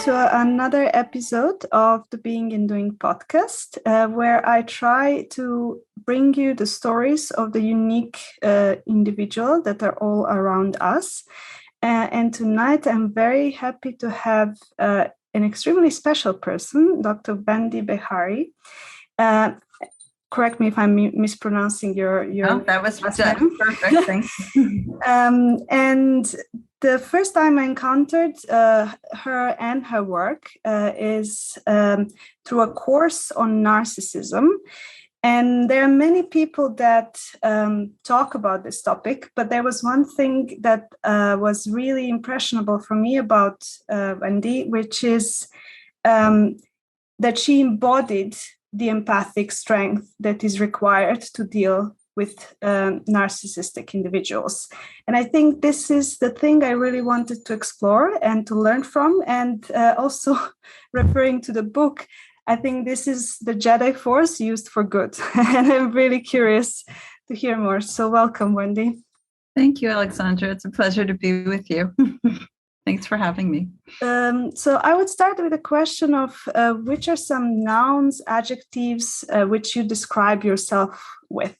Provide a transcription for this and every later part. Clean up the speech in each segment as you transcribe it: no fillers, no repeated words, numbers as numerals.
to another episode of the Being and Doing podcast, where I try to bring you the stories of the unique individual that are all around us. And tonight, I'm very happy to have an extremely special person, Dr. Wendy Behary. Correct me if I'm mispronouncing your that was perfect. Thanks. And the first time I encountered her and her work is through a course on narcissism. And there are many people that talk about this topic, but there was one thing that was really impressionable for me about Wendy, which is that she embodied the empathic strength that is required to deal with narcissistic individuals. And I think this is the thing I really wanted to explore and to learn from. And also referring to the book, I think this is the Jedi Force used for good. And I'm really curious to hear more. So welcome, Wendy. Thank you, Alexandra. It's a pleasure to be with you. Thanks for having me. So I would start with a question of which are some nouns, adjectives, which you describe yourself with?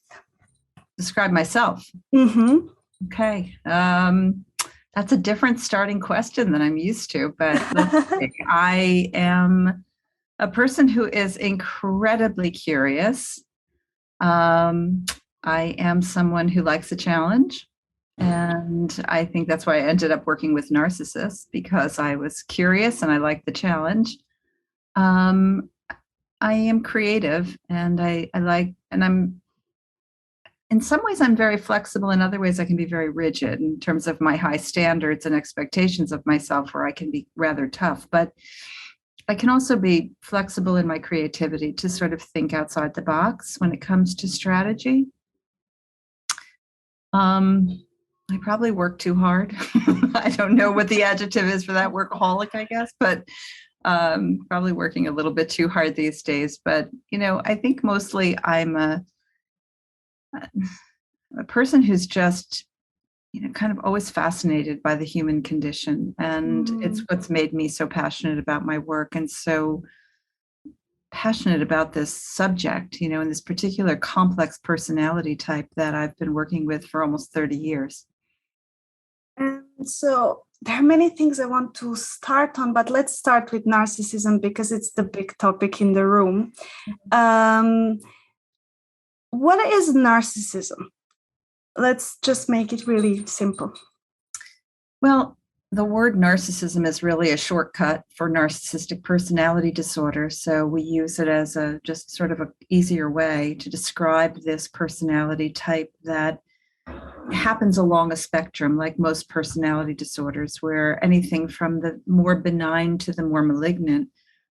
Describe myself? Mm-hmm. Okay. That's a different starting question than I'm used to, but let's see. I am a person who is incredibly curious. I am someone who likes a challenge. And I think that's why I ended up working with narcissists, because I was curious and I liked the challenge. I am creative and I'm in some ways I'm very flexible. In other ways, I can be very rigid in terms of my high standards and expectations of myself, where I can be rather tough. But I can also be flexible in my creativity to sort of think outside the box when it comes to strategy. I probably work too hard. I don't know what the adjective is for that, workaholic, I guess, but probably working a little bit too hard these days. But, I think mostly I'm a person who's just, kind of always fascinated by the human condition. And it's what's made me so passionate about my work and so passionate about this subject, and this particular complex personality type that I've been working with for almost 30 years. And so there are many things I want to start on, but let's start with narcissism because it's the big topic in the room. What is narcissism? Let's just make it really simple. Well, the word narcissism is really a shortcut for narcissistic personality disorder. So we use it as just sort of an easier way to describe this personality type that happens along a spectrum, like most personality disorders, where anything from the more benign to the more malignant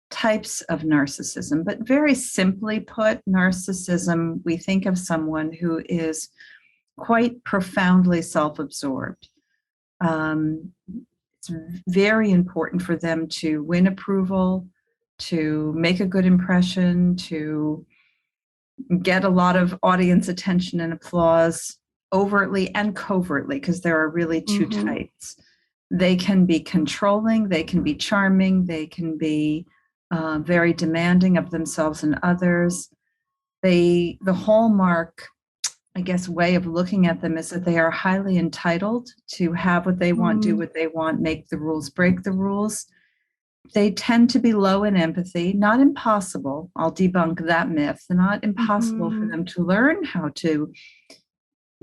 types of narcissism. But very simply put, narcissism, we think of someone who is quite profoundly self-absorbed. It's very important for them to win approval, to make a good impression, to get a lot of audience attention and applause, overtly and covertly, because there are really two types. They can be controlling, they can be charming, they can be very demanding of themselves and others. The hallmark, I guess, way of looking at them is that they are highly entitled to have what they want, do what they want, make the rules, break the rules. They tend to be low in empathy, not impossible. I'll debunk that myth. Not impossible for them to learn how to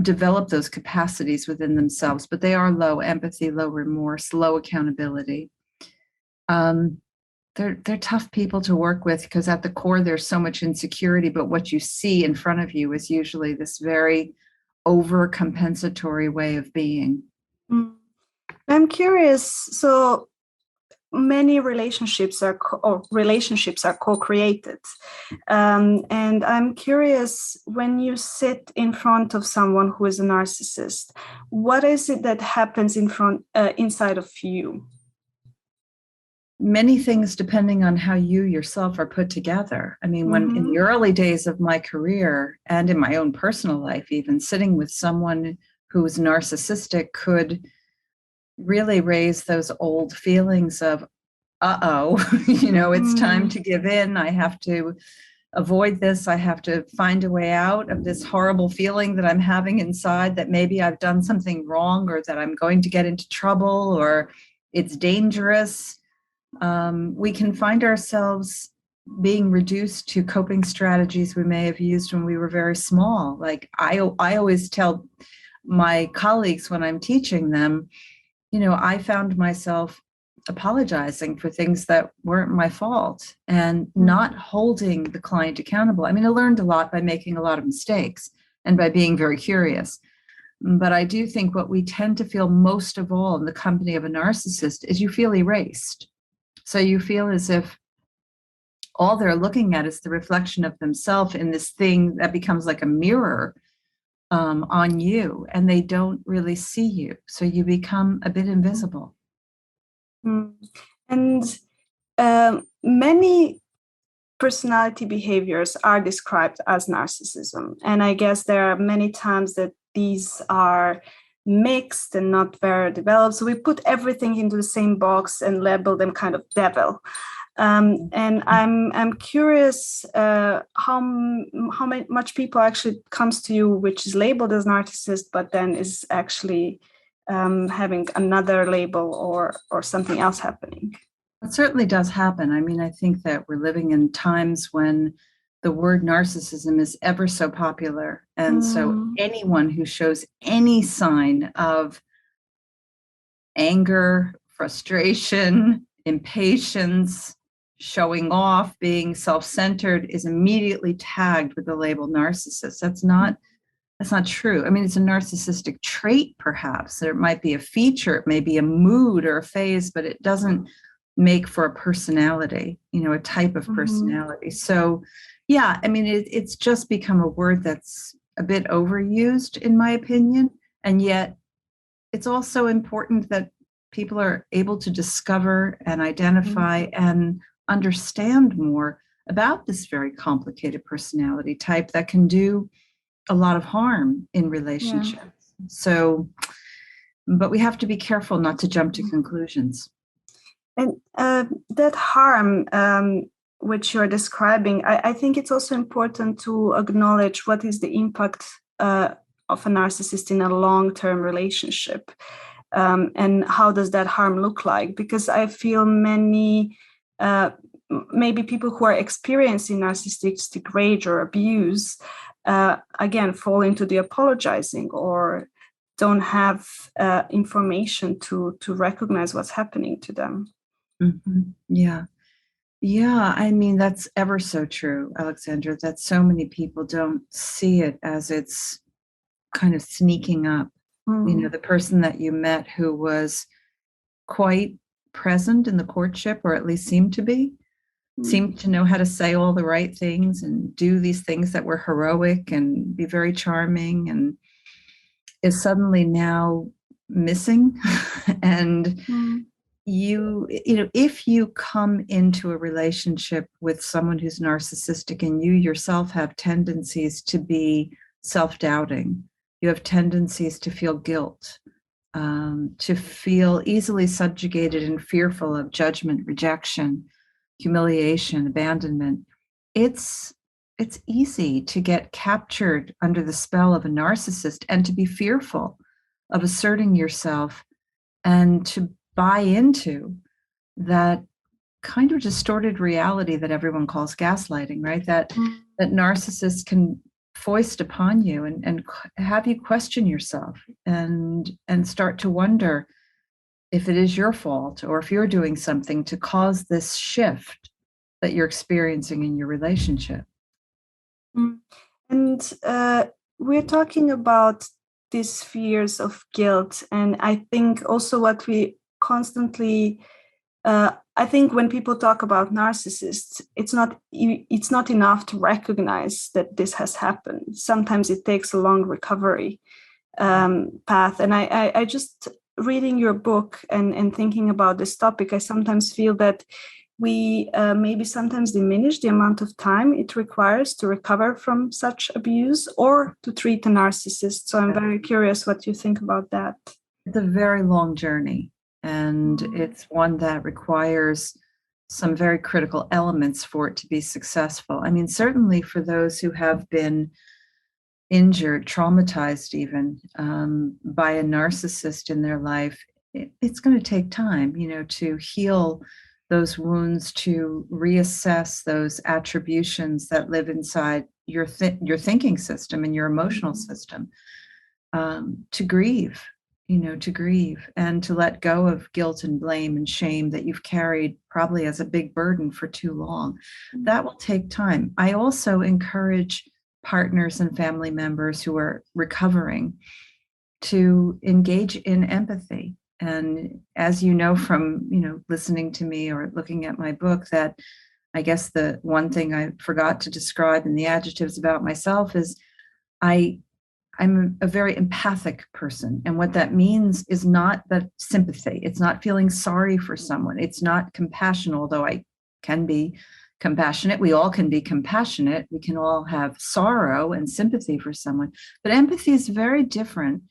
develop those capacities within themselves, but they are low empathy, low remorse, low accountability. They're tough people to work with because at the core there's so much insecurity, but what you see in front of you is usually this very overcompensatory way of being. I'm curious. So many relationships are co-created, and I'm curious, when you sit in front of someone who is a narcissist, what is it that happens inside of you? Many things, depending on how you yourself are put together. I mean, when in the early days of my career and in my own personal life, even sitting with someone who was narcissistic could really raise those old feelings of, it's time to give in. I have to avoid this. I have to find a way out of this horrible feeling that I'm having inside, that maybe I've done something wrong, or that I'm going to get into trouble, or it's dangerous. We can find ourselves being reduced to coping strategies we may have used when we were very small. Like I always tell my colleagues when I'm teaching them, I found myself apologizing for things that weren't my fault and not holding the client accountable. I mean, I learned a lot by making a lot of mistakes and by being very curious. But I do think what we tend to feel most of all in the company of a narcissist is you feel erased. So you feel as if all they're looking at is the reflection of themselves in this thing that becomes like a mirror on you, and they don't really see you. So you become a bit invisible. And many personality behaviors are described as narcissism. And I guess there are many times that these are mixed and not very developed. So we put everything into the same box and label them kind of devil. And I'm curious how much people actually comes to you, which is labeled as narcissist, but then is actually having another label or something else happening. It certainly does happen. I mean, I think that we're living in times when the word narcissism is ever so popular. And so anyone who shows any sign of anger, frustration, impatience, showing off, being self-centered is immediately tagged with the label narcissist. That's not true. I mean, it's a narcissistic trait, perhaps. There might be a feature, it may be a mood or a phase, but it doesn't make for a personality, a type of personality. So, yeah, I mean, it's just become a word that's a bit overused, in my opinion. And yet, it's also important that people are able to discover and identify and understand more about this very complicated personality type that can do a lot of harm in relationships. So, but we have to be careful not to jump to conclusions. And that harm which you're describing, I think it's also important to acknowledge what is the impact of a narcissist in a long-term relationship. And how does that harm look like? Because I feel many, maybe people who are experiencing narcissistic rage or abuse, again, fall into the apologizing or don't have information to recognize what's happening to them. Yeah. I mean, that's ever so true, Alexandra, that so many people don't see it as it's kind of sneaking up. The person that you met who was quite present in the courtship, or at least seemed to know how to say all the right things and do these things that were heroic and be very charming, and is suddenly now missing. And if you come into a relationship with someone who's narcissistic and you yourself have tendencies to be self-doubting, you have tendencies to feel guilt, to feel easily subjugated and fearful of judgment, rejection, humiliation, abandonment, it's easy to get captured under the spell of a narcissist and to be fearful of asserting yourself and to buy into that kind of distorted reality that everyone calls gaslighting, right? That narcissists can foist upon you and have you question yourself and start to wonder if it is your fault or if you're doing something to cause this shift that you're experiencing in your relationship. And we're talking about these fears of guilt. And I think also what we constantly, I think when people talk about narcissists, it's not enough to recognize that this has happened. Sometimes it takes a long recovery path. And I just reading your book and thinking about this topic, I sometimes feel that we maybe sometimes diminish the amount of time it requires to recover from such abuse or to treat a narcissist. So I'm very curious what you think about that. It's a very long journey, and it's one that requires some very critical elements for it to be successful. I mean, certainly for those who have been injured, traumatized even by a narcissist in their life, it's going to take time, to heal those wounds, to reassess those attributions that live inside your thinking system and your emotional system, to grieve, to grieve and to let go of guilt and blame and shame that you've carried probably as a big burden for too long. That will take time. I also encourage partners and family members who are recovering to engage in empathy. And as you know from, listening to me or looking at my book, that I guess the one thing I forgot to describe in the adjectives about myself is I'm a very empathic person. And what that means is not that sympathy. It's not feeling sorry for someone. It's not compassion, although I can be compassionate. We all can be compassionate. We can all have sorrow and sympathy for someone. But empathy is very different.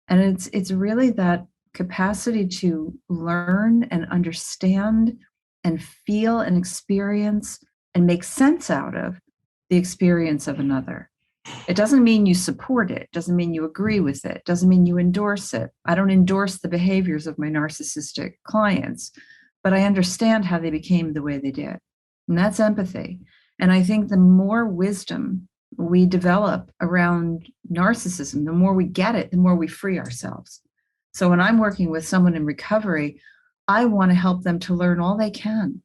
And it's really that capacity to learn and understand and feel and experience and make sense out of the experience of another. It doesn't mean you support it. Doesn't mean you agree with it. Doesn't mean you endorse it. I don't endorse the behaviors of my narcissistic clients, but I understand how they became the way they did. And that's empathy. And I think the more wisdom we develop around narcissism, the more we get it, the more we free ourselves. So when I'm working with someone in recovery, I want to help them to learn all they can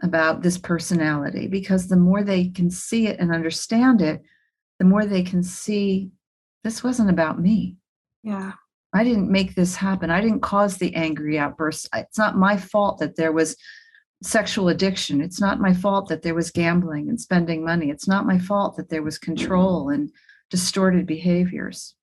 about this personality, because the more they can see it and understand it, the more they can see this wasn't about me. Yeah. I didn't make this happen. I didn't cause the angry outburst. It's not my fault that there was sexual addiction. It's not my fault that there was gambling and spending money. It's not my fault that there was control and distorted behaviors.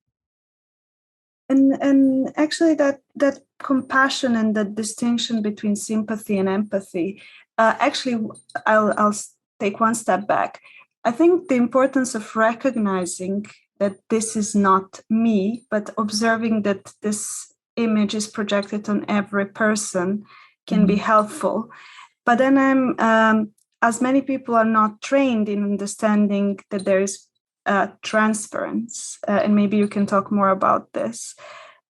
And actually that compassion and that distinction between sympathy and empathy, actually I'll take one step back. I think the importance of recognizing that this is not me, but observing that this image is projected on every person can be helpful. But then as many people are not trained in understanding that there is transference, and maybe you can talk more about this.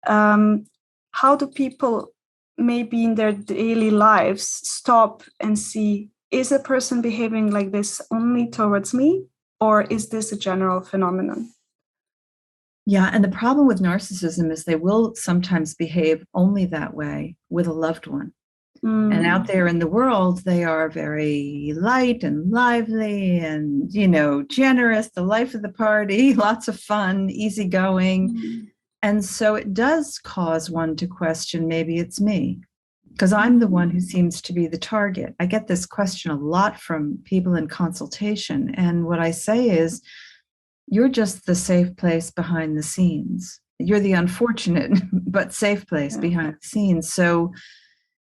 How do people maybe in their daily lives stop and see, is a person behaving like this only towards me, or is this a general phenomenon? Yeah, and the problem with narcissism is they will sometimes behave only that way with a loved one. And out there in the world, they are very light and lively and, generous, the life of the party, lots of fun, easygoing. And so it does cause one to question, maybe it's me, because I'm the one who seems to be the target. I get this question a lot from people in consultation. And what I say is, you're just the safe place behind the scenes. You're the unfortunate but safe place behind the scenes. So,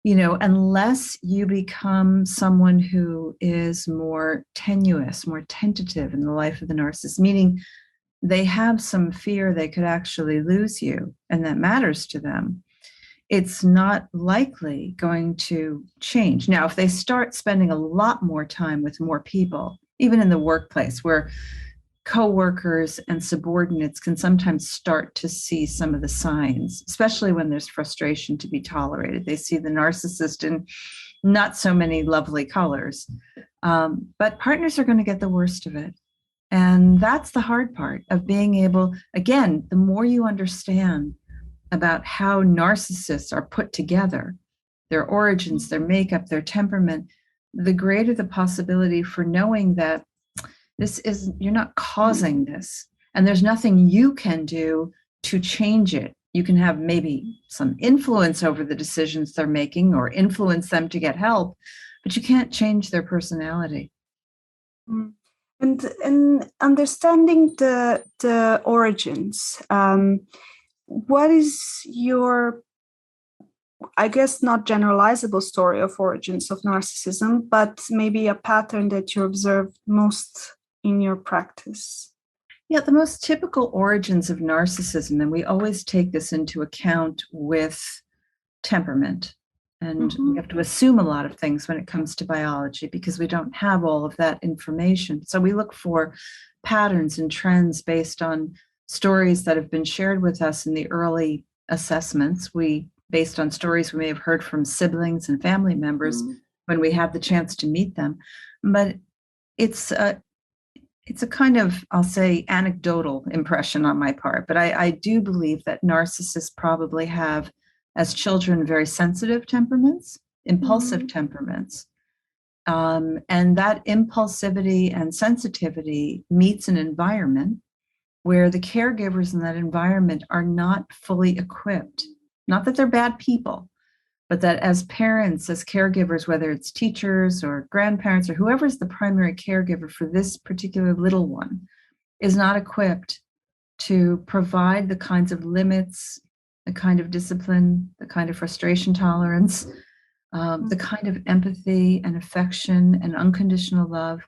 unless you become someone who is more tenuous, more tentative in the life of the narcissist, meaning they have some fear they could actually lose you, and that matters to them, it's not likely going to change. Now, if they start spending a lot more time with more people, even in the workplace, where coworkers and subordinates can sometimes start to see some of the signs, especially when there's frustration to be tolerated. They see the narcissist in not so many lovely colors. But partners are going to get the worst of it. And that's the hard part of being able, again, the more you understand about how narcissists are put together, their origins, their makeup, their temperament, the greater the possibility for knowing that you're not causing this, and there's nothing you can do to change it. You can have maybe some influence over the decisions they're making or influence them to get help, but you can't change their personality. And understanding the origins, what is your, I guess, not generalizable story of origins of narcissism, but maybe a pattern that you observe most in your practice? Yeah, the most typical origins of narcissism, and we always take this into account with temperament. And we have to assume a lot of things when it comes to biology because we don't have all of that information. So we look for patterns and trends based on stories that have been shared with us in the early assessments. Based on stories we may have heard from siblings and family members when we have the chance to meet them. But it's a kind of, I'll say, anecdotal impression on my part. But I do believe that narcissists probably have, as children, very sensitive temperaments, impulsive temperaments. And that impulsivity and sensitivity meets an environment where the caregivers in that environment are not fully equipped. Not that they're bad people, but that as parents, as caregivers, whether it's teachers or grandparents or whoever's the primary caregiver for this particular little one, is not equipped to provide the kinds of limits, the kind of discipline, the kind of frustration tolerance, the kind of empathy and affection and unconditional love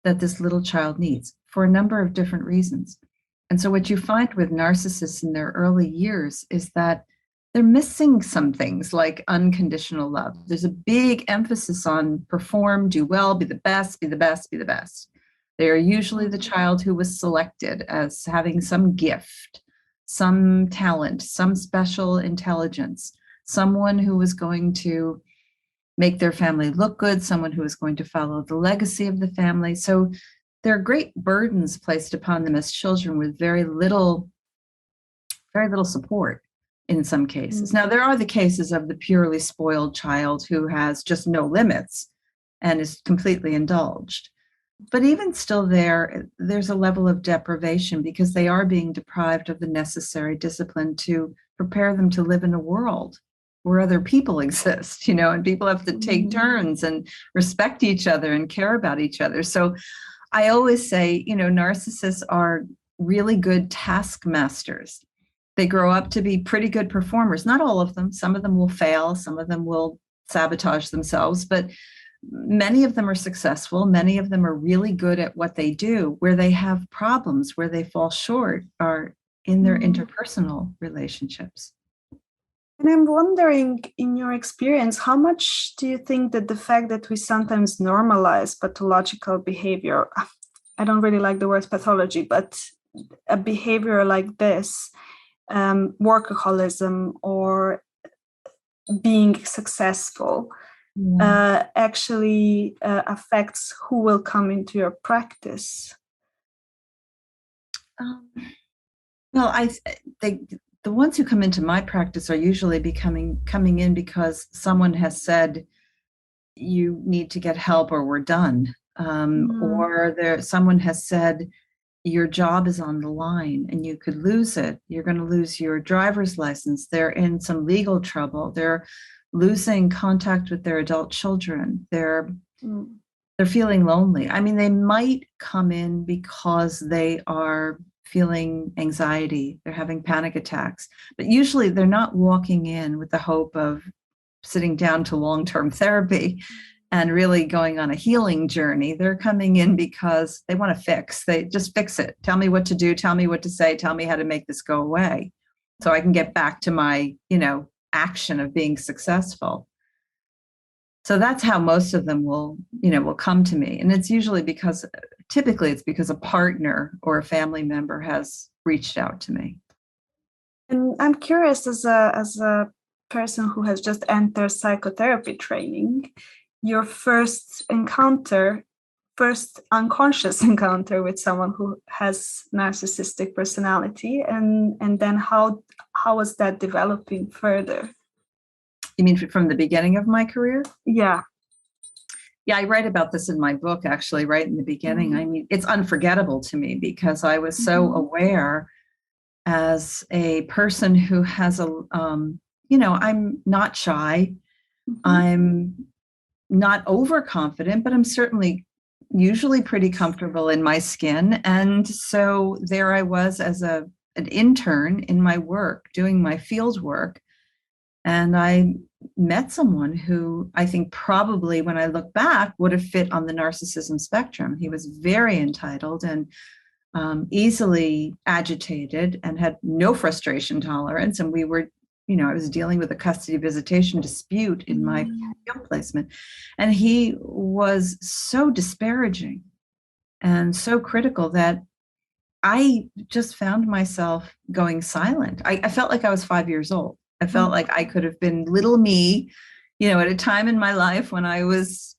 that this little child needs for a number of different reasons. And so what you find with narcissists in their early years is that they're missing some things like unconditional love. There's a big emphasis on perform, do well, be the best, be the best, be the best. They are usually the child who was selected as having some gift, some talent, some special intelligence, someone who was going to make their family look good, someone who is going to follow the legacy of the family. So there are great burdens placed upon them as children with very little support in some cases. Now, there are the cases of the purely spoiled child who has just no limits and is completely indulged. But even still there's a level of deprivation because they are being deprived of the necessary discipline to prepare them to live in a world where other people exist, and people have to take turns and respect each other and care about each other. So I always say, narcissists are really good taskmasters. They grow up to be pretty good performers. Not all of them. Some of them will fail. Some of them will sabotage themselves. But many of them are successful. Many of them are really good at what they do. Where they have problems, where they fall short, are in their interpersonal relationships. And I'm wondering, in your experience, how much do you think that the fact that we sometimes normalize pathological behavior, I don't really like the word pathology, but a behavior like this, workaholism or being successful, actually affects who will come into your practice? Well, the ones who come into my practice are usually coming in because someone has said, you need to get help or we're done. Or someone has said, your job is on the line and you could lose it. You're going to lose your driver's license. They're in some legal trouble. They're losing contact with their adult children. They're feeling lonely. I mean, they might come in because they are feeling anxiety. They're having panic attacks. But usually they're not walking in with the hope of sitting down to long-term therapy and really going on a healing journey. They're coming in because they want to fix. They just fix it. Tell me what to do. Tell me what to say. Tell me how to make this go away so I can get back to my, action of being successful. So that's how most of them will come to me. And it's usually typically it's because a partner or a family member has reached out to me. And I'm curious, as a person who has just entered psychotherapy training, your first unconscious encounter with someone who has narcissistic personality, and then how was that developing further? You mean from the beginning of my career? Yeah, I write about this in my book, actually, right in the beginning. I mean, it's unforgettable to me because I was so aware as a person who has I'm not shy. I'm not overconfident, but I'm certainly usually pretty comfortable in my skin. And so there I was as an intern in my work, doing my field work. And I met someone who I think probably, when I look back, would have fit on the narcissism spectrum. He was very entitled and easily agitated and had no frustration tolerance. And we were I was dealing with a custody visitation dispute in my field placement. And he was so disparaging and so critical that I just found myself going silent. I felt like I was 5 years old. I felt like I could have been little me, at a time in my life when I was,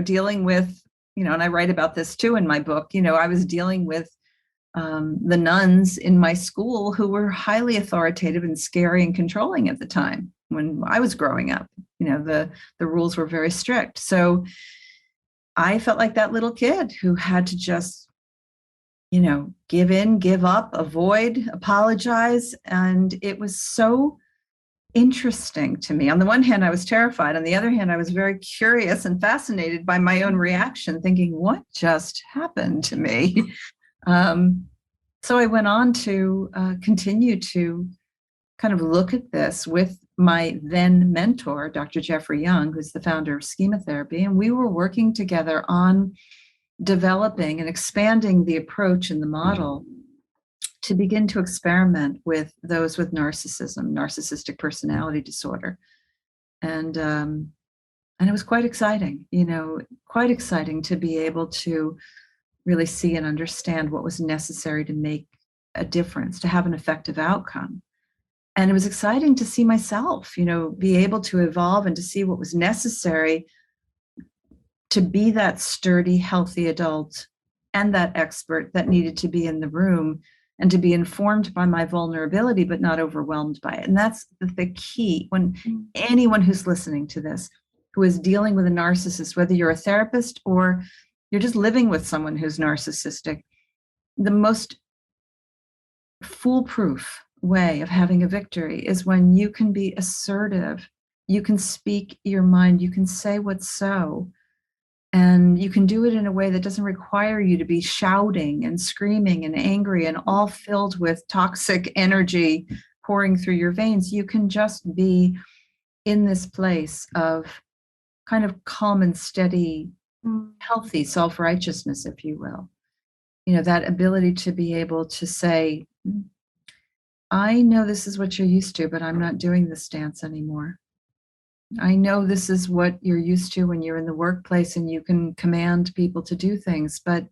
dealing with, and I write about this too in my book, I was dealing with the nuns in my school who were highly authoritative and scary and controlling at the time when I was growing up. The rules were very strict. So I felt like that little kid who had to just, give in, give up, avoid, apologize. And it was so interesting to me. On the one hand, I was terrified. On the other hand, I was very curious and fascinated by my own reaction, thinking, what just happened to me? So I went on to continue to kind of look at this with my then mentor, Dr. Jeffrey Young, who's the founder of Schema therapy. And we were working together on developing and expanding the approach and the model to begin to experiment with those with narcissism, narcissistic personality disorder. And it was quite exciting, quite exciting to be able to really see and understand what was necessary to make a difference, to have an effective outcome. And it was exciting to see myself, be able to evolve and to see what was necessary to be that sturdy, healthy adult and that expert that needed to be in the room and to be informed by my vulnerability, but not overwhelmed by it. And that's the key. When anyone who's listening to this, who is dealing with a narcissist, whether you're a therapist or you're just living with someone who's narcissistic, the most foolproof way of having a victory is when you can be assertive, you can speak your mind, you can say what's so, and you can do it in a way that doesn't require you to be shouting and screaming and angry and all filled with toxic energy pouring through your veins. You can just be in this place of kind of calm and steady, healthy self-righteousness, if you will. That ability to be able to say, I know this is what you're used to, but I'm not doing this dance anymore. I know this is what you're used to when you're in the workplace and you can command people to do things, but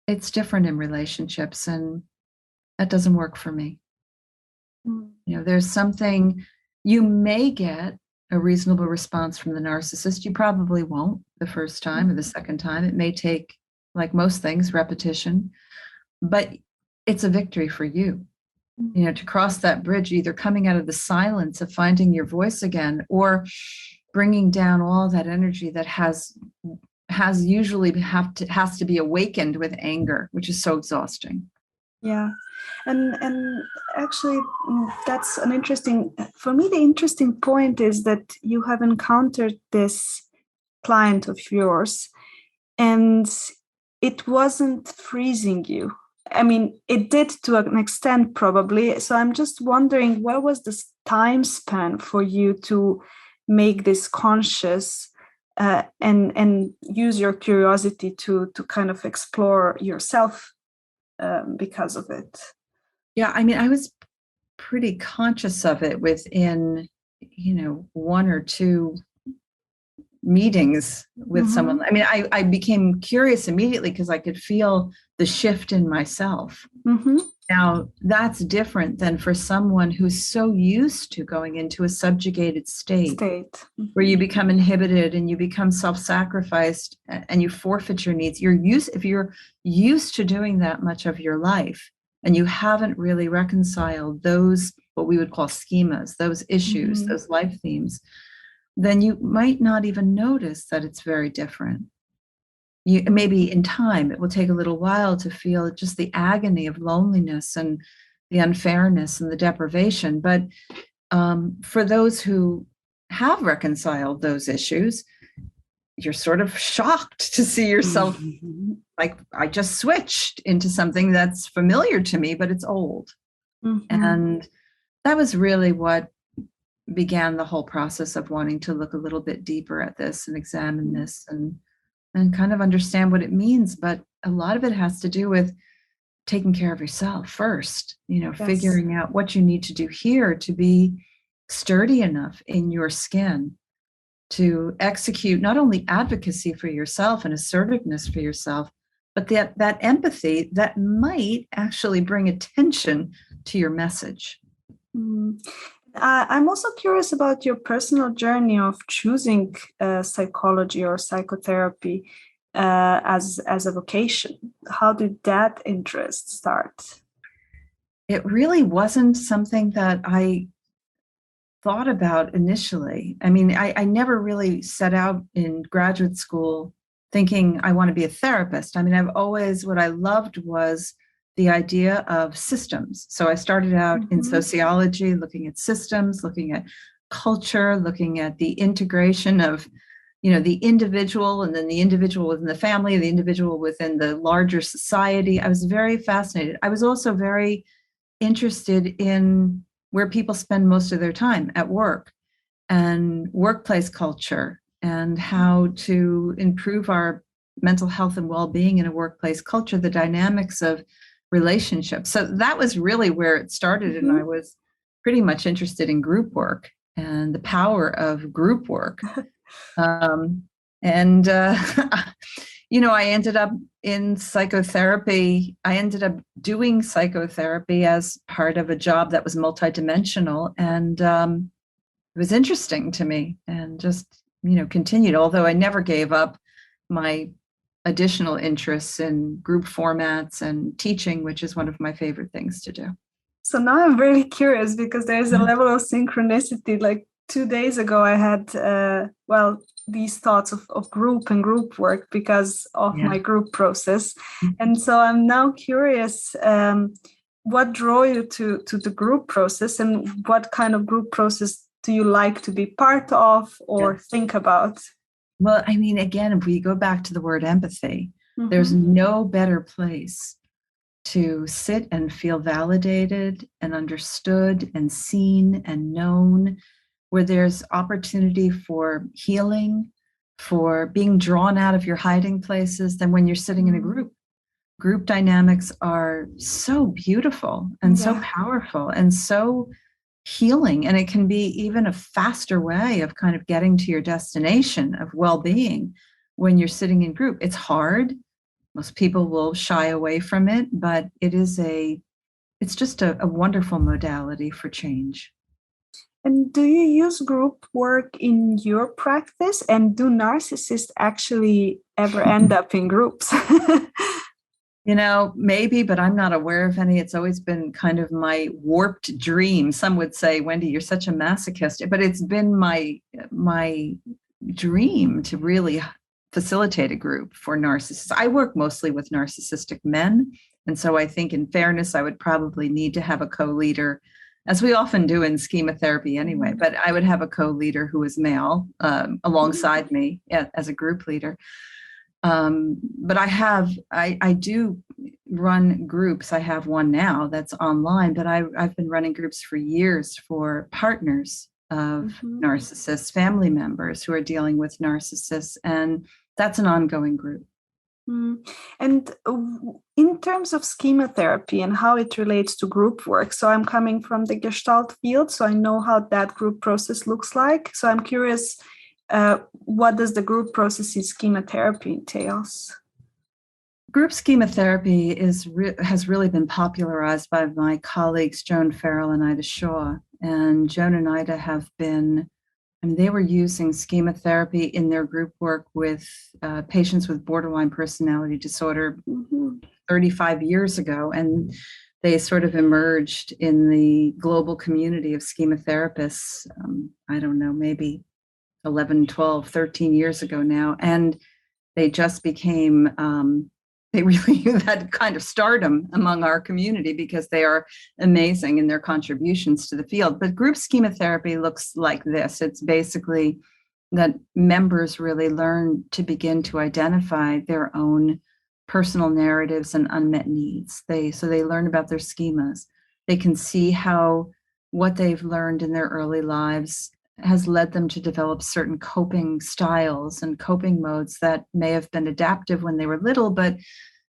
it's different in relationships and that doesn't work for me. There's something, you may get a reasonable response from the narcissist. You probably won't the first time or the second time. It may take, like most things, repetition, but it's a victory for you. To cross that bridge, either coming out of the silence of finding your voice again or bringing down all that energy that has to be awakened with anger, which is so exhausting. Yeah. And actually that's an interesting, for me, the interesting point is that you have encountered this client of yours and it wasn't freezing you. I mean, it did to an extent, probably. So I'm just wondering, what was the time span for you to make this conscious and use your curiosity to kind of explore yourself because of it? Yeah, I mean, I was pretty conscious of it within, one or two meetings with someone. I mean, I became curious immediately because I could feel the shift in myself. Now, that's different than for someone who's so used to going into a subjugated state. Where you become inhibited and you become self-sacrificed and you forfeit your needs. If you're used to doing that much of your life and you haven't really reconciled those, what we would call schemas, those issues, those life themes, then you might not even notice that it's very different. Maybe in time, it will take a little while to feel just the agony of loneliness and the unfairness and the deprivation. But for those who have reconciled those issues, you're sort of shocked to see yourself like, I just switched into something that's familiar to me, but it's old. And that was really what began the whole process of wanting to look a little bit deeper at this and examine this and kind of understand what it means. But a lot of it has to do with taking care of yourself first, Yes. figuring out what you need to do here to be sturdy enough in your skin to execute not only advocacy for yourself and assertiveness for yourself, but that empathy that might actually bring attention to your message. Mm. I'm also curious about your personal journey of choosing psychology or psychotherapy as a vocation. How did that interest start? It really wasn't something that I thought about initially. I mean, I never really set out in graduate school thinking I want to be a therapist. I mean, what I loved was the idea of systems. So I started out in sociology, looking at systems, looking at culture, looking at the integration of, the individual, and then the individual within the family, the individual within the larger society. I was very fascinated. I was also very interested in where people spend most of their time at work and workplace culture and how to improve our mental health and well-being in a workplace culture, the dynamics of relationships. So that was really where it started. And I was pretty much interested in group work and the power of group work. I ended up in psychotherapy. I ended up doing psychotherapy as part of a job that was multidimensional. And it was interesting to me and just, continued, although I never gave up my additional interests in group formats and teaching, which is one of my favorite things to do. So now I'm really curious because there's a level of synchronicity. Like 2 days ago, I had, these thoughts of group and group work because of my group process. And so I'm now curious, what drew you to the group process, and what kind of group process do you like to be part of or think about? Well, I mean, again, if we go back to the word empathy, there's no better place to sit and feel validated and understood and seen and known, where there's opportunity for healing, for being drawn out of your hiding places, than when you're sitting in a group. Group dynamics are so beautiful and so powerful and so healing. And it can be even a faster way of kind of getting to your destination of well-being when you're sitting in group. It's hard. Most people will shy away from it, but it's just a wonderful modality for change. And do you use group work in your practice? And do narcissists actually ever end up in groups? Maybe, but I'm not aware of any. It's always been kind of my warped dream. Some would say, Wendy, you're such a masochist, but it's been my dream to really facilitate a group for narcissists. I work mostly with narcissistic men. And so I think in fairness, I would probably need to have a co-leader, as we often do in schema therapy anyway, but I would have a co-leader who is male alongside me as a group leader. But I do run groups. I have one now that's online, but I've been running groups for years for partners of narcissists, family members who are dealing with narcissists, and that's an ongoing group. And in terms of schema therapy and how it relates to group work, so I'm coming from the Gestalt field, so I know how that group process looks like. So I'm curious, what does the group process in schema therapy entails? Group schema therapy has really been popularized by my colleagues Joan Farrell and Ida Shaw. And Joan and Ida have been, they were using schema therapy in their group work with patients with borderline personality disorder 35 years ago. And they sort of emerged in the global community of schema therapists, I don't know, maybe 11, 12, 13 years ago now. And they just became, they really had kind of stardom among our community because they are amazing in their contributions to the field. But group schema therapy looks like this. It's basically that members really learn to begin to identify their own personal narratives and unmet needs. So they learn about their schemas. They can see how what they've learned in their early lives has led them to develop certain coping styles and coping modes that may have been adaptive when they were little, but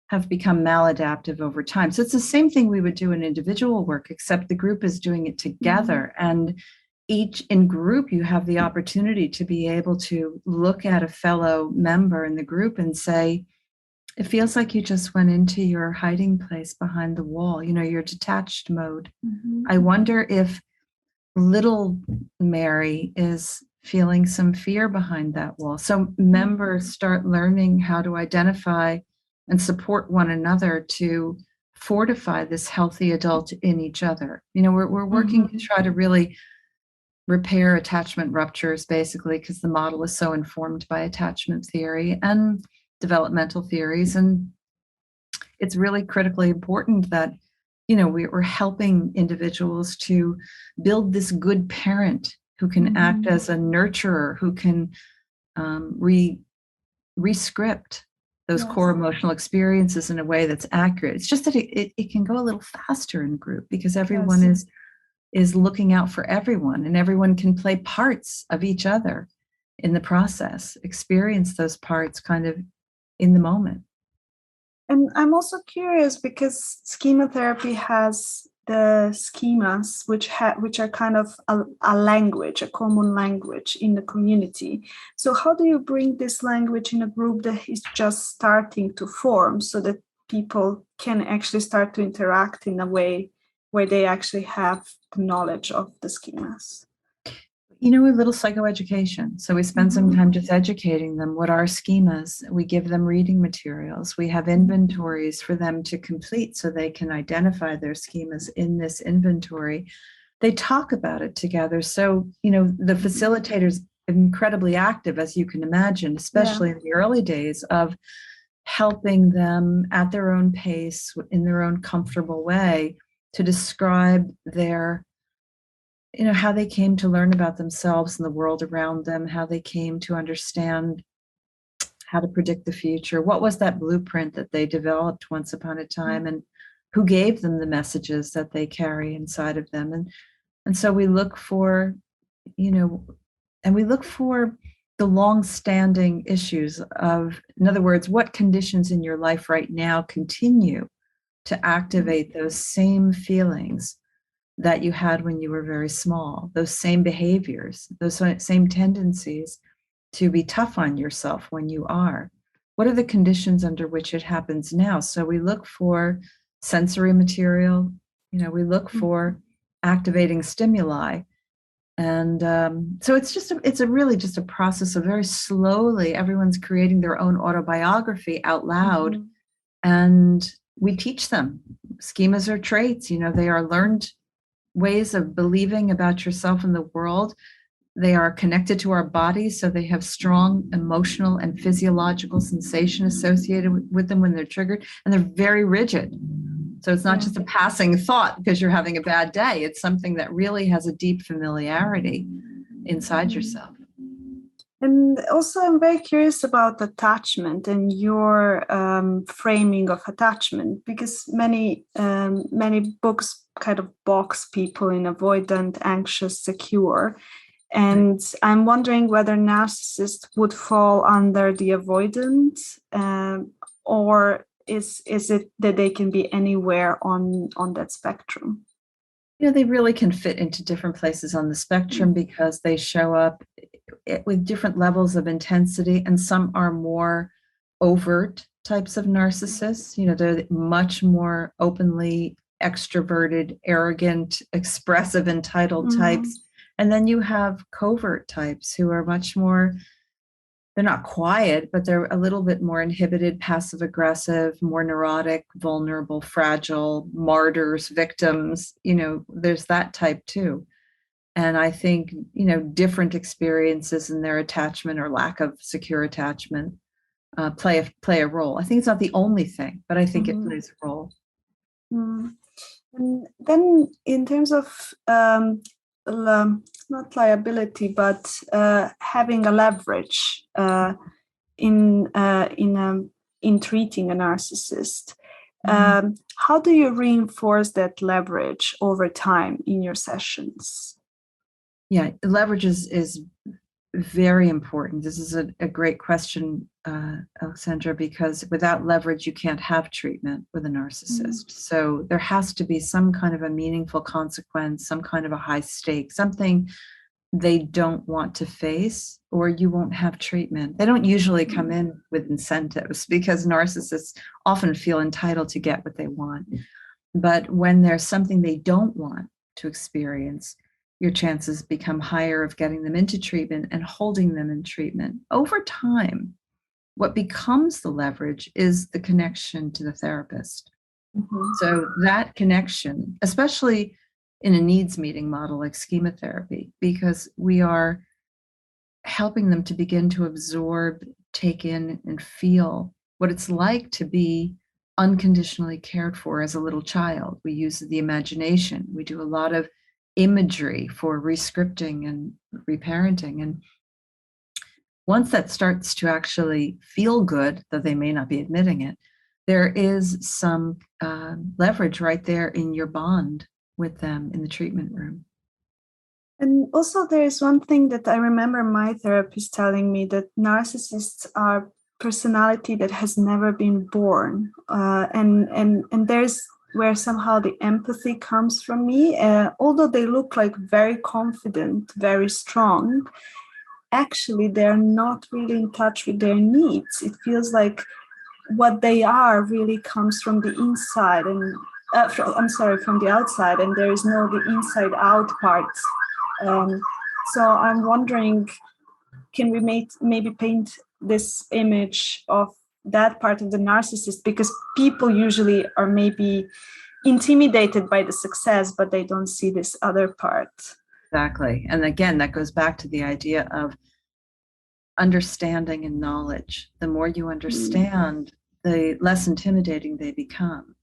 have become maladaptive over time. So it's the same thing we would do in individual work, except the group is doing it together. And each in group, you have the opportunity to be able to look at a fellow member in the group and say, it feels like you just went into your hiding place behind the wall, your detached mode. I wonder if little Mary is feeling some fear behind that wall. So members start learning how to identify and support one another to fortify this healthy adult in each other. We're working to try to really repair attachment ruptures, basically, because the model is so informed by attachment theory and developmental theories. And it's really critically important that, we're helping individuals to build this good parent who can act as a nurturer, who can re-script those core emotional experiences in a way that's accurate. It's just that it can go a little faster in group because everyone is looking out for everyone, and everyone can play parts of each other in the process, experience those parts kind of in the moment. And I'm also curious because schema therapy has the schemas, which are kind of a language, a common language in the community. So how do you bring this language in a group that is just starting to form so that people can actually start to interact in a way where they actually have the knowledge of the schemas? A little psychoeducation. So we spend some time just educating them what are schemas. We give them reading materials. We have inventories for them to complete so they can identify their schemas in this inventory. They talk about it together. So, the facilitator's incredibly active, as you can imagine, especially in the early days of helping them at their own pace, in their own comfortable way, to describe their how they came to learn about themselves and the world around them, how they came to understand how to predict the future. What was that blueprint that they developed once upon a time, and who gave them the messages that they carry inside of them? And so we look for, and we look for the long-standing issues of, in other words, what conditions in your life right now continue to activate those same feelings that you had when you were very small, those same behaviors, those same tendencies to be tough on yourself when you are. What are the conditions under which it happens now? So we look for sensory material, we look for activating stimuli. And so it's really just a process of very slowly, everyone's creating their own autobiography out loud. And we teach them. Schemas are traits, they are learned ways of believing about yourself and the world. They are connected to our bodies, so they have strong emotional and physiological sensation associated with them when they're triggered, and they're very rigid. So it's not just a passing thought because you're having a bad day. It's something that really has a deep familiarity inside yourself. And also, I'm very curious about attachment and your framing of attachment, because many books kind of box people in avoidant, anxious, secure. And I'm wondering whether narcissists would fall under the avoidant, or is it that they can be anywhere on that spectrum? They really can fit into different places on the spectrum because they show up with different levels of intensity, and some are more overt types of narcissists. They're much more openly extroverted, arrogant, expressive, entitled types. And then you have covert types who are much more, they're not quiet, but they're a little bit more inhibited, passive aggressive, more neurotic, vulnerable, fragile, martyrs, victims. There's that type too. And I think, different experiences in their attachment or lack of secure attachment play a role. I think it's not the only thing, but I think it plays a role. And then in terms of not liability, but having a leverage in treating a narcissist, how do you reinforce that leverage over time in your sessions? Yeah, leverage is very important. This is a great question, Alexandra, because without leverage, you can't have treatment with a narcissist. So there has to be some kind of a meaningful consequence, some kind of a high stake, something they don't want to face, or you won't have treatment. They don't usually come in with incentives because narcissists often feel entitled to get what they want. But when there's something they don't want to experience, your chances become higher of getting them into treatment and holding them in treatment. Over time, what becomes the leverage is the connection to the therapist. So that connection, especially in a needs meeting model like schema therapy, because we are helping them to begin to absorb, take in, and feel what it's like to be unconditionally cared for as a little child. We use the imagination. We do a lot of imagery for rescripting and reparenting. And once that starts to actually feel good, though they may not be admitting it, there is some leverage right there in your bond with them in the treatment room. And also there is one thing that I remember my therapist telling me, that narcissists are personality that has never been born. And there's where somehow the empathy comes from me. Although they look like very confident, very strong, actually they're not really in touch with their needs. It feels like what they are really comes from the inside and from the outside, and there is no the inside out part. So I'm wondering, can we maybe paint this image of that part of the narcissist, because people usually are maybe intimidated by the success, but they don't see this other part. Exactly. And again, that goes back to the idea of understanding and knowledge. The more you understand, the less intimidating they become.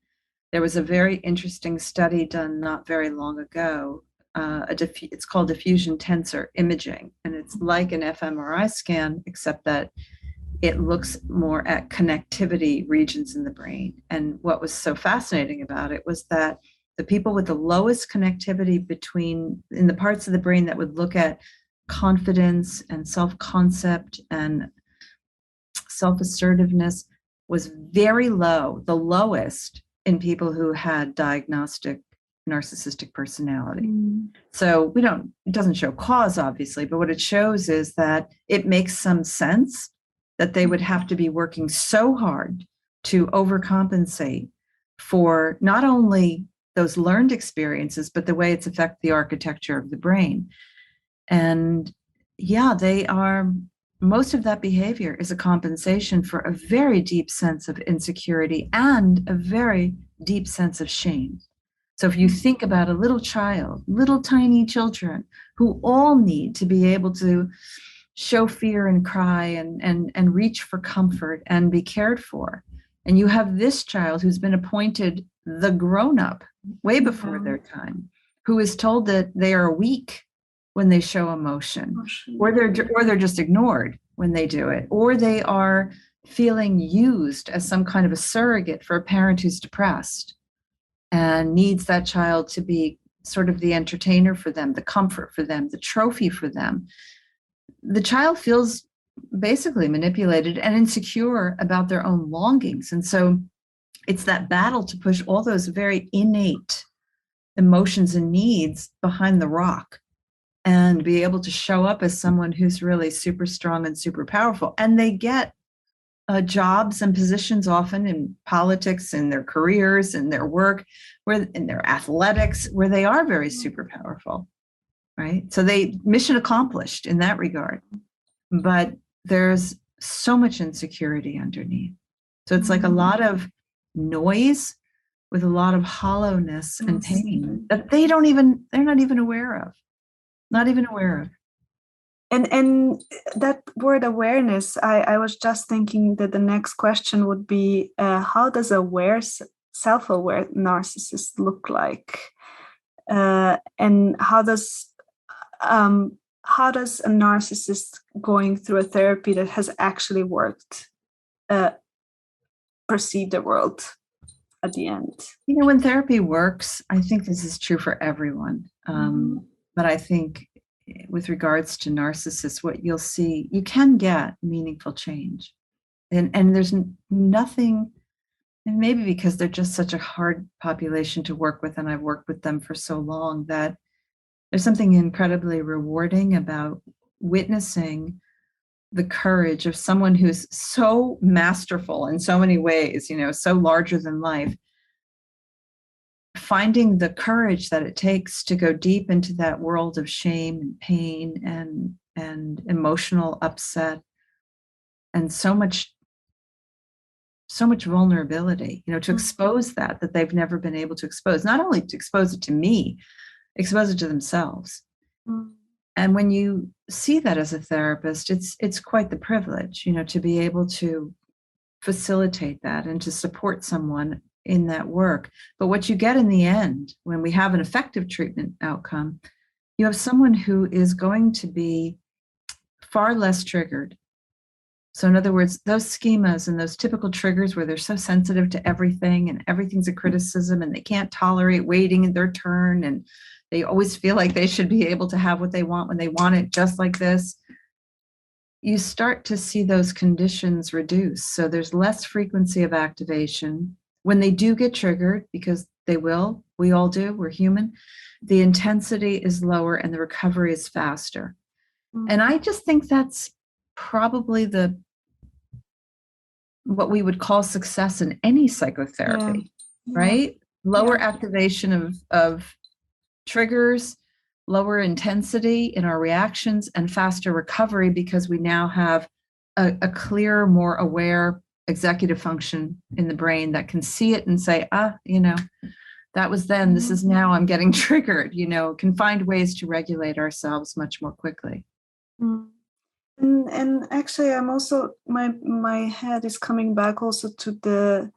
There was a very interesting study done not very long ago. It's called diffusion tensor imaging, and it's like an fMRI scan, except that it looks more at connectivity regions in the brain. And what was so fascinating about it was that the people with the lowest connectivity in the parts of the brain that would look at confidence and self-concept and self-assertiveness was very low, the lowest in people who had diagnostic narcissistic personality. So it doesn't show cause, obviously, but what it shows is that it makes some sense that they would have to be working so hard to overcompensate for not only those learned experiences, but the way it's affected the architecture of the brain. And most of that behavior is a compensation for a very deep sense of insecurity and a very deep sense of shame. So if you think about a little child, little tiny children who all need to be able to show fear and cry and reach for comfort and be cared for, and you have this child who's been appointed the grown-up way before their time, who is told that they are weak when they show emotion, or they're just ignored when they do it, or they are feeling used as some kind of a surrogate for a parent who's depressed and needs that child to be sort of the entertainer for them, the comfort for them, the trophy for them. The child feels basically manipulated and insecure about their own longings. And so it's that battle to push all those very innate emotions and needs behind the rock and be able to show up as someone who's really super strong and super powerful. And they get jobs and positions often in politics, in their careers, in their work, in their athletics, where they are very super powerful, right? So mission accomplished in that regard. But there's so much insecurity underneath. So it's like a lot of noise with a lot of hollowness and pain that they're not even aware of. Not even aware of. And that word awareness, I was just thinking that the next question would be, how does a self-aware narcissist look like? And how does a narcissist going through a therapy that has actually worked perceive the world at the end? When therapy works, I think this is true for everyone. But I think with regards to narcissists, what you'll see, you can get meaningful change. And there's nothing, and maybe because they're just such a hard population to work with, and I've worked with them for so long, that there's something incredibly rewarding about witnessing the courage of someone who's so masterful in so many ways, so larger than life, finding the courage that it takes to go deep into that world of shame and pain and emotional upset and so much vulnerability, to expose that they've never been able to expose, not only to expose it to me, expose it to themselves. And when you see that as a therapist, it's quite the privilege, to be able to facilitate that and to support someone in that work. But what you get in the end, when we have an effective treatment outcome, you have someone who is going to be far less triggered. So in other words, those schemas and those typical triggers where they're so sensitive to everything and everything's a criticism and they can't tolerate waiting their turn and they always feel like they should be able to have what they want when they want it, just like this. You start to see those conditions reduce. So there's less frequency of activation. When they do get triggered, because they will, we all do, we're human, the intensity is lower and the recovery is faster. And I just think that's probably what we would call success in any psychotherapy, right? Lower activation of triggers, lower intensity in our reactions, and faster recovery because we now have a clearer, more aware executive function in the brain that can see it and say, that was then, this is now, I'm getting triggered, can find ways to regulate ourselves much more quickly. And actually, I'm also, my head is coming back also to the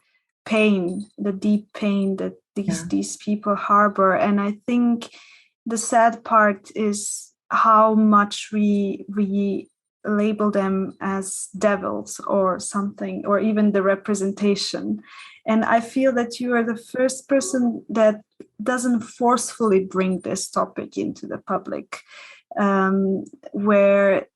pain, the deep pain that these people harbor. And I think the sad part is how much we label them as devils or something, or even the representation. And I feel that you are the first person that doesn't forcefully bring this topic into the public, where,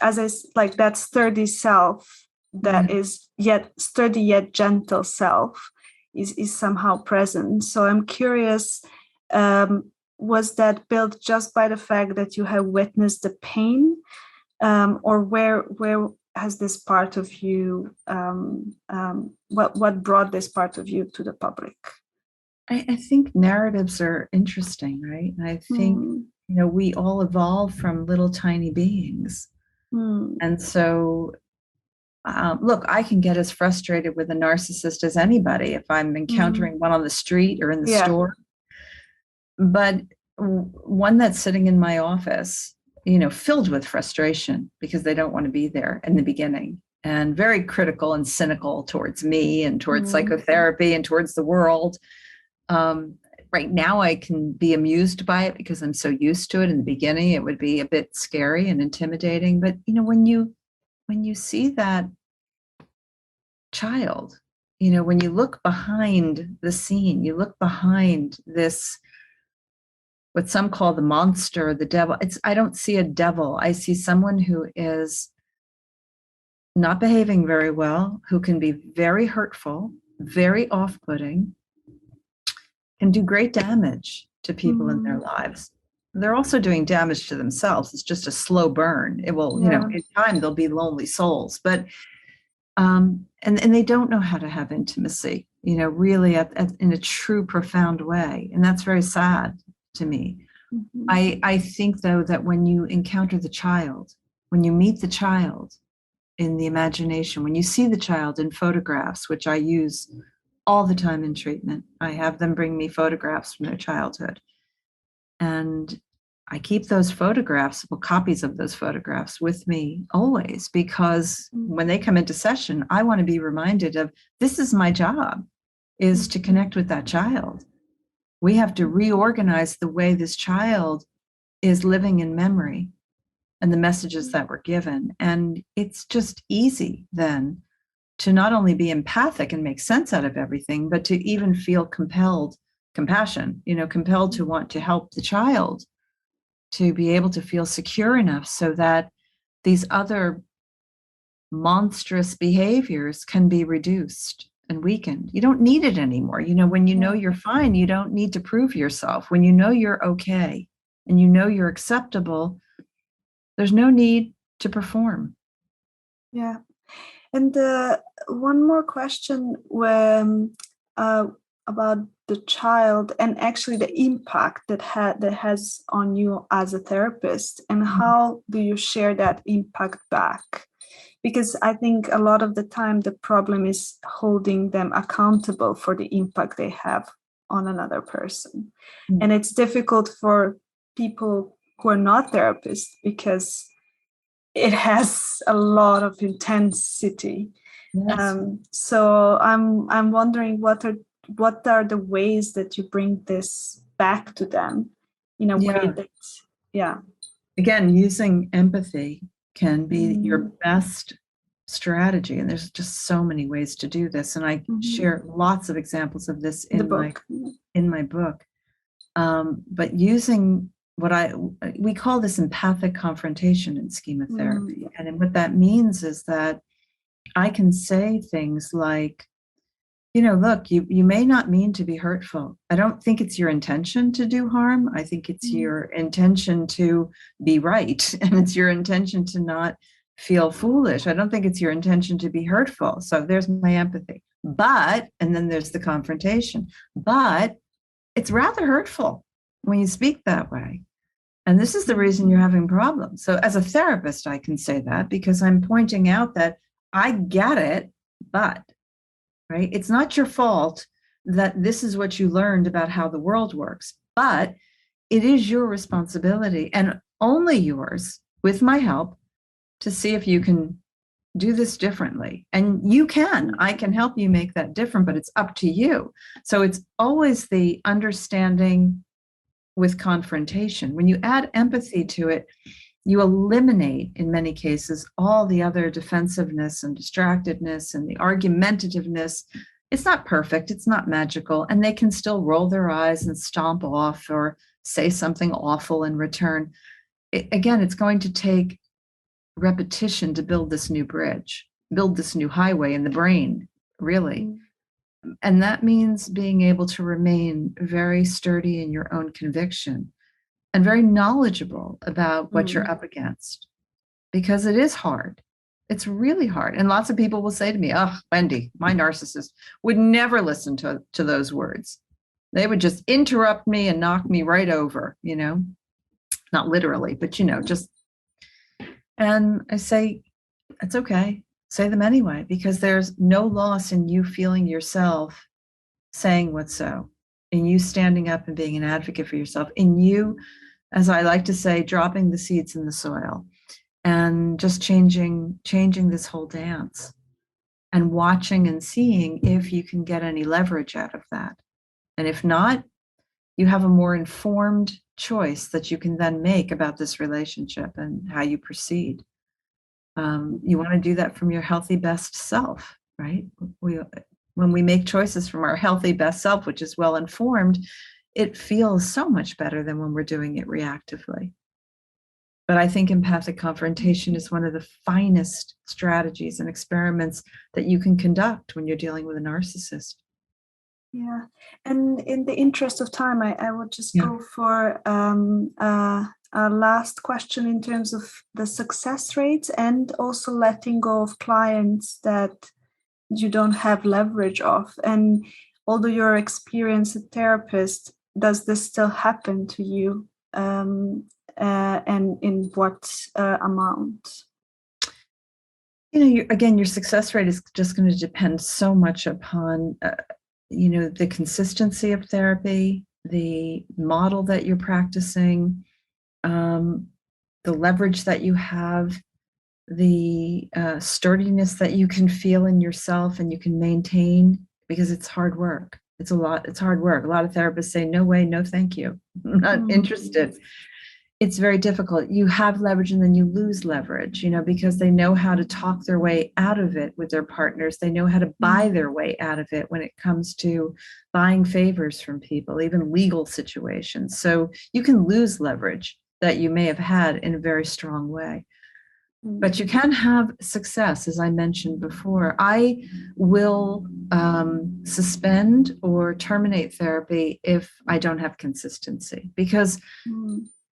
that sturdy self that is yet sturdy yet gentle self is somehow present. So I'm curious, was that built just by the fact that you have witnessed the pain, or where has this part of you, what brought this part of you to the public? I think narratives are interesting, right? And I think, we all evolve from little tiny beings. And so, look, I can get as frustrated with a narcissist as anybody if I'm encountering one on the street or in the store. But one that's sitting in my office, filled with frustration because they don't want to be there in the beginning, and very critical and cynical towards me and towards psychotherapy and towards the world. Right now, I can be amused by it because I'm so used to it. In the beginning, it would be a bit scary and intimidating. But, when you see that child, when you look behind the scene, you look behind this, what some call the monster, the devil. I don't see a devil. I see someone who is not behaving very well, who can be very hurtful, very off-putting, can do great damage to people in their lives. They're also doing damage to themselves. It's just a slow burn. It will, in time, they'll be lonely souls. But, and they don't know how to have intimacy, really in a true, profound way. And that's very sad to me. I think, though, that when you encounter the child, when you meet the child in the imagination, when you see the child in photographs, which I use all the time in treatment, I have them bring me photographs from their childhood. And I keep those photographs, copies of those photographs with me always, because when they come into session, I want to be reminded of, this is my job, is to connect with that child. We have to reorganize the way this child is living in memory and the messages that were given. And it's just easy then to not only be empathic and make sense out of everything, but to even feel compelled to want to help the child to be able to feel secure enough so that these other monstrous behaviors can be reduced and weakened. You don't need it anymore. When you know you're fine, you don't need to prove yourself. When you know you're okay and you know you're acceptable, there's no need to perform. Yeah. And one more question about the child and actually the impact that has on you as a therapist, and how do you share that impact back? Because I think a lot of the time the problem is holding them accountable for the impact they have on another person. And it's difficult for people who are not therapists because it has a lot of intensity. Yes. So I'm wondering what are the ways that you bring this back to them in a way that, Again, using empathy can be your best strategy. And there's just so many ways to do this. And I share lots of examples of this in my book. But using we call this empathic confrontation in Schema therapy. And what that means is that I can say things like, look, you may not mean to be hurtful. I don't think it's your intention to do harm. I think it's your intention to be right. And it's your intention to not feel foolish. I don't think it's your intention to be hurtful. So there's my empathy. But, and then there's the confrontation, but it's rather hurtful when you speak that way. And this is the reason you're having problems. So as a therapist, I can say that because I'm pointing out that I get it, but, right? It's not your fault that this is what you learned about how the world works, but it is your responsibility and only yours, with my help, to see if you can do this differently. And I can help you make that different, but it's up to you. So it's always the understanding with confrontation. When you add empathy to it, you eliminate, in many cases, all the other defensiveness and distractedness and the argumentativeness. It's not perfect, it's not magical, and they can still roll their eyes and stomp off or say something awful in return. Again, it's going to take repetition to build this new bridge, build this new highway in the brain, really. And that means being able to remain very sturdy in your own conviction and very knowledgeable about what you're up against, because it is hard. It's really hard. And lots of people will say to me, oh, Wendy, my narcissist would never listen to those words. They would just interrupt me and knock me right over, not literally, but, just. And I say, it's okay. Say them anyway, because there's no loss in you feeling yourself saying what's so, in you standing up and being an advocate for yourself, in you, as I like to say, dropping the seeds in the soil and just changing this whole dance and watching and seeing if you can get any leverage out of that. And if not, you have a more informed choice that you can then make about this relationship and how you proceed. You want to do that from your healthy best self, right? When we make choices from our healthy best self, which is well informed, it feels so much better than when we're doing it reactively. But I think empathic confrontation is one of the finest strategies and experiments that you can conduct when you're dealing with a narcissist. Yeah. And in the interest of time, I would just go for a last question in terms of the success rates and also letting go of clients that you don't have leverage of. And although you're an experienced therapist, does this still happen to you? And in what amount? Your success rate is just going to depend so much upon, the consistency of therapy, the model that you're practicing, the leverage that you have, the sturdiness that you can feel in yourself and you can maintain, because it's hard work. It's hard work. A lot of therapists say, no way, no thank you. I'm not interested. It's very difficult. You have leverage and then you lose leverage, because they know how to talk their way out of it with their partners. They know how to buy their way out of it when it comes to buying favors from people, even legal situations. So you can lose leverage. that you may have had in a very strong way. Mm. But you can have success, as I mentioned before. I will suspend or terminate therapy if I don't have consistency, because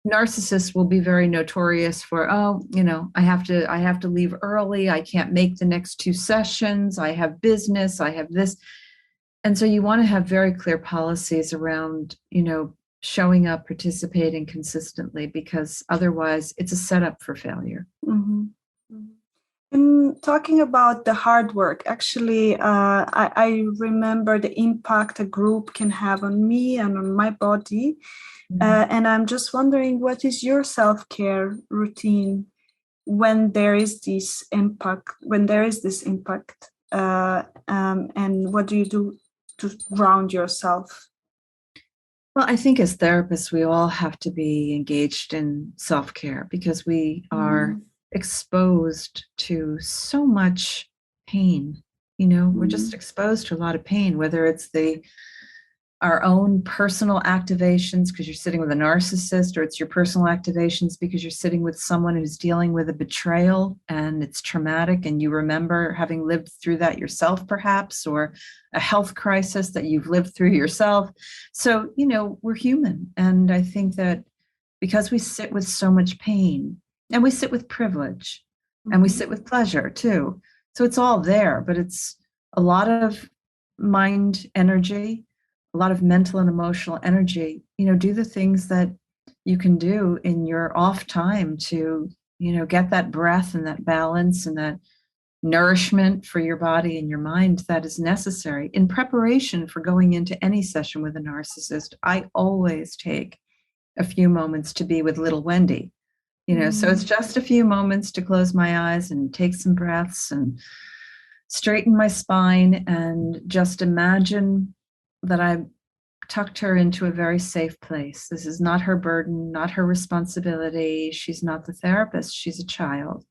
narcissists will be very notorious for, I have to leave early. I can't make the next 2 sessions. I have business. I have this. And so you want to have very clear policies around, showing up, participating consistently, because otherwise it's a setup for failure. Mm-hmm. And talking about the hard work, actually, I remember the impact a group can have on me and on my body. And I'm just wondering, what is your self-care routine when there is this impact, and what do you do to ground yourself? Well, I think as therapists, we all have to be engaged in self-care, because we are exposed to so much pain. We're just exposed to a lot of pain, whether it's our own personal activations because you're sitting with a narcissist, or it's your personal activations because you're sitting with someone who's dealing with a betrayal and it's traumatic, and you remember having lived through that yourself, perhaps, or a health crisis that you've lived through yourself. So, we're human. And I think that because we sit with so much pain, and we sit with privilege, and we sit with pleasure too. So it's all there, but it's a lot of mind energy, a lot of mental and emotional energy. Do the things that you can do in your off time to, get that breath and that balance and that nourishment for your body and your mind that is necessary in preparation for going into any session with a narcissist. I always take a few moments to be with little Wendy. So it's just a few moments to close my eyes and take some breaths and straighten my spine and just imagine that I tucked her into a very safe place. This is not her burden, not her responsibility. She's not the therapist. She's a child.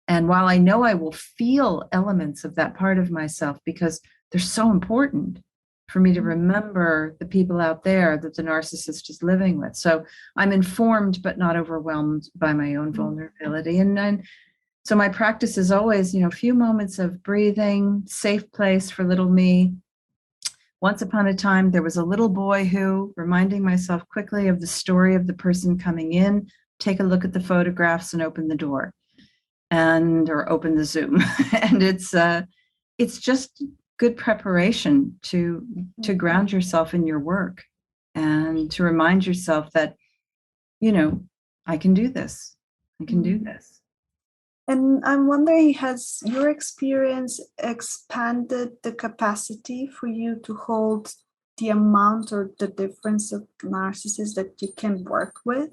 And while I know I will feel elements of that part of myself, because they're so important for me to remember the people out there that the narcissist is living with. So I'm informed, but not overwhelmed by my own vulnerability. And then, so my practice is always, a few moments of breathing, safe place for little me. Once upon a time, there was a little boy who, reminding myself quickly of the story of the person coming in, take a look at the photographs and open the door or open the Zoom. And it's just good preparation to ground yourself in your work and to remind yourself that, I can do this. I can do this. And I'm wondering, has your experience expanded the capacity for you to hold the amount or the difference of narcissists that you can work with?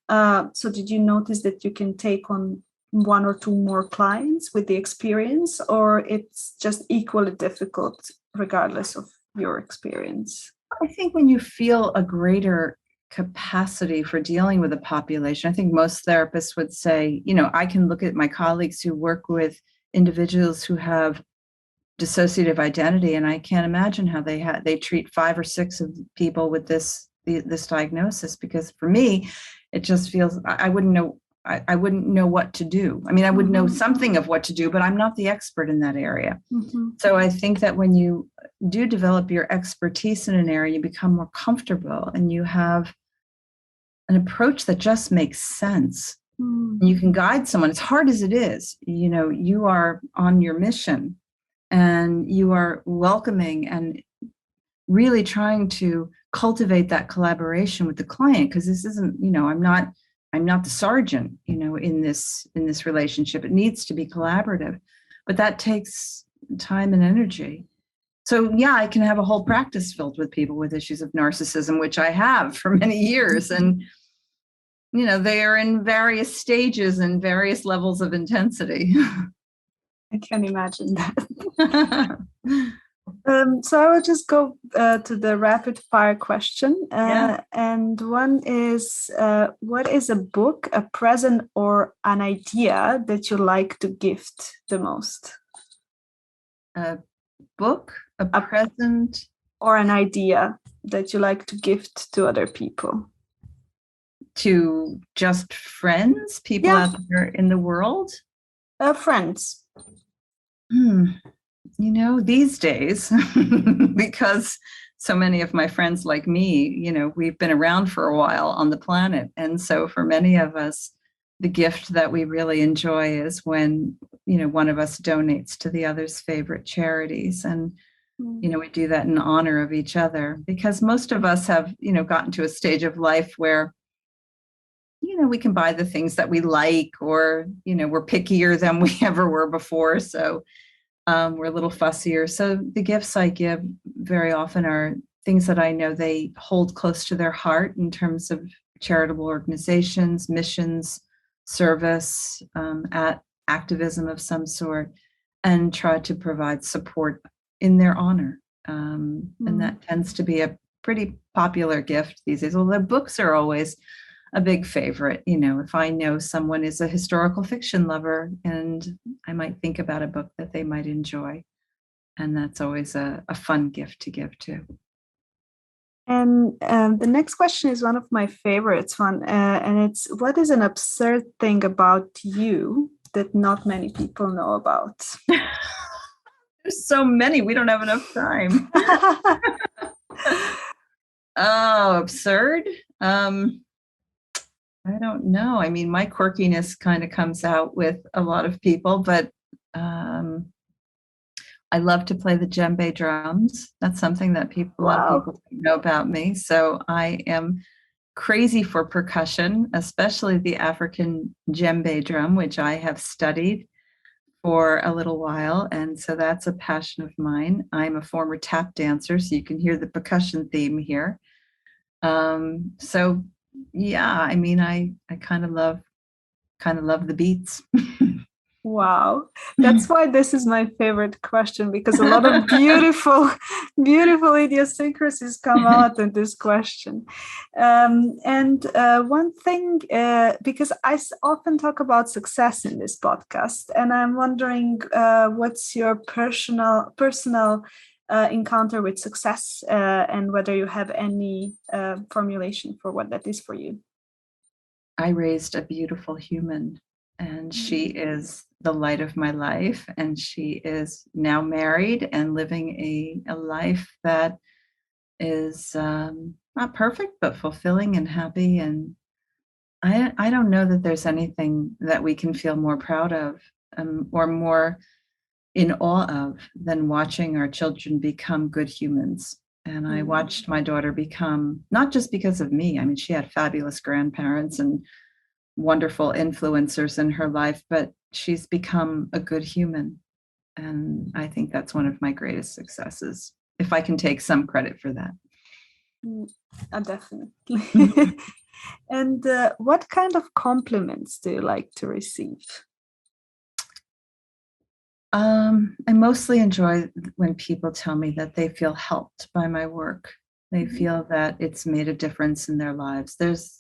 So did you notice that you can take on 1 or 2 more clients with the experience, or it's just equally difficult regardless of your experience? I think when you feel a greater capacity for dealing with a population, I think most therapists would say, I can look at my colleagues who work with individuals who have dissociative identity, and I can't imagine how they treat 5 or 6 of people with this diagnosis, because for me, it just feels I wouldn't know what to do. I mean, I would know something of what to do, but I'm not the expert in that area. So I think that when you do develop your expertise in an area, you become more comfortable and you have an approach that just makes sense. And you can guide someone, as hard as it is. You are on your mission and you are welcoming and really trying to cultivate that collaboration with the client, because this isn't, I'm not the sergeant, in this relationship. It needs to be collaborative, but that takes time and energy. So yeah, I can have a whole practice filled with people with issues of narcissism, which I have for many years. And, they are in various stages and various levels of intensity. I can imagine that. So I will just go to the rapid fire question. And one is, what is a book, a present, or an idea that you like to gift the most? A book, a present, or an idea that you like to gift to other people? To just friends, people out there in the world? Friends. These days, because so many of my friends like me, we've been around for a while on the planet. And so for many of us, the gift that we really enjoy is when, one of us donates to the other's favorite charities. And, we do that in honor of each other, because most of us have, gotten to a stage of life where, we can buy the things that we like, or, we're pickier than we ever were before. So we're a little fussier. So the gifts I give very often are things that I know they hold close to their heart in terms of charitable organizations, missions, service, activism of some sort, and try to provide support in their honor. And that tends to be a pretty popular gift these days. Although books are always a big favorite. If I know someone is a historical fiction lover, and I might think about a book that they might enjoy. And that's always a fun gift to give too. And the next question is one of my favorites, and it's, what is an absurd thing about you that not many people know about? There's so many, we don't have enough time. Oh, absurd. I don't know. I mean, my quirkiness kind of comes out with a lot of people, but I love to play the djembe drums. That's something that a lot of people know about me. So I am crazy for percussion, especially the African djembe drum, which I have studied for a little while. And so that's a passion of mine. I'm a former tap dancer, so you can hear the percussion theme here. So yeah, I mean, I kind of love the beats. Wow. That's why this is my favorite question, because a lot of beautiful idiosyncrasies come out in this question. And one thing, because I often talk about success in this podcast, and I'm wondering what's your personal encounter with success, and whether you have any formulation for what that is for you. I raised a beautiful human, and she is the light of my life, and she is now married and living a life that is not perfect but fulfilling and happy. And I don't know that there's anything that we can feel more proud of or more in awe of than watching our children become good humans. And I watched my daughter become, not just because of me, I mean, she had fabulous grandparents and wonderful influencers in her life, but she's become a good human. And I think that's one of my greatest successes, if I can take some credit for that. Definitely. And what kind of compliments do you like to receive? I mostly enjoy when people tell me that they feel helped by my work. They feel that it's made a difference in their lives. There's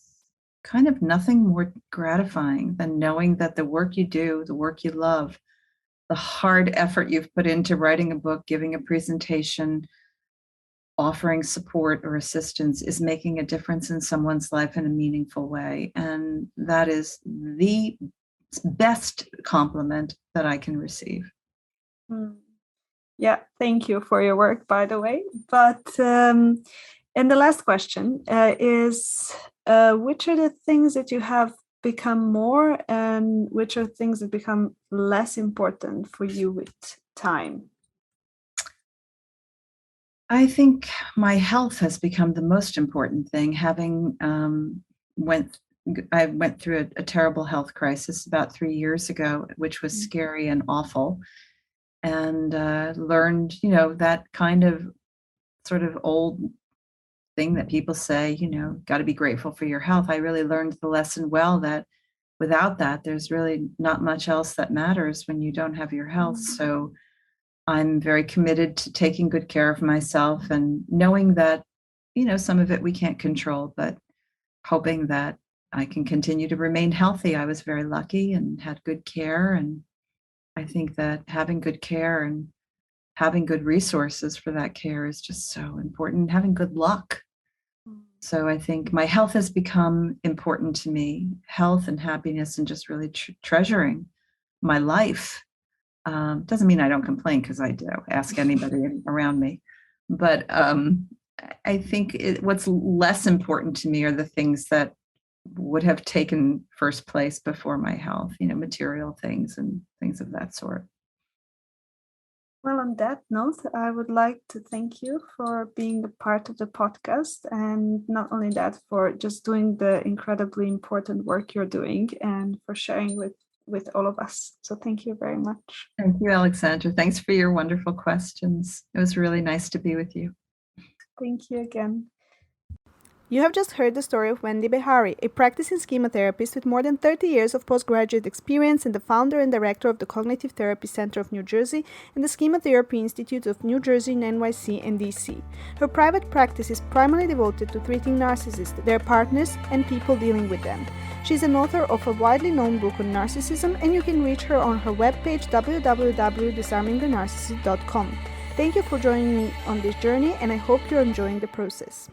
kind of nothing more gratifying than knowing that the work you do, the work you love, the hard effort you've put into writing a book, giving a presentation, offering support or assistance is making a difference in someone's life in a meaningful way. And that is the best compliment that I can receive. Yeah, thank you for your work, by the way. But and the last question is, which are the things that you have become more, and which are things that become less important for you with time? I think my health has become the most important thing. Having I went through a terrible health crisis about 3 years ago, which was scary and awful, and learned, that kind of sort of old thing that people say, got to be grateful for your health. I really learned the lesson well that without that, there's really not much else that matters when you don't have your health. So I'm very committed to taking good care of myself and knowing that, some of it we can't control, but hoping that I can continue to remain healthy. I was very lucky and had good care. And I think that having good care and having good resources for that care is just so important. Having good luck. So I think my health has become important to me, health and happiness, and just really treasuring my life. Doesn't mean I don't complain, because I do. Ask anybody around me. But I think what's less important to me are the things that would have taken first place before my health, material things and things of that sort. Well, on that note, I would like to thank you for being a part of the podcast, and not only that, for just doing the incredibly important work you're doing and for sharing with all of us. So thank you very much. Thank you, Alexandra. Thanks for your wonderful questions. It was really nice to be with you. Thank you again. You have just heard the story of Wendy Behary, a practicing schema therapist with more than 30 years of postgraduate experience and the founder and director of the Cognitive Therapy Center of New Jersey and the Schema Therapy Institute of New Jersey, NYC, and DC. Her private practice is primarily devoted to treating narcissists, their partners, and people dealing with them. She's an author of a widely known book on narcissism, and you can reach her on her webpage www.disarmingthenarcissist.com. Thank you for joining me on this journey, and I hope you're enjoying the process.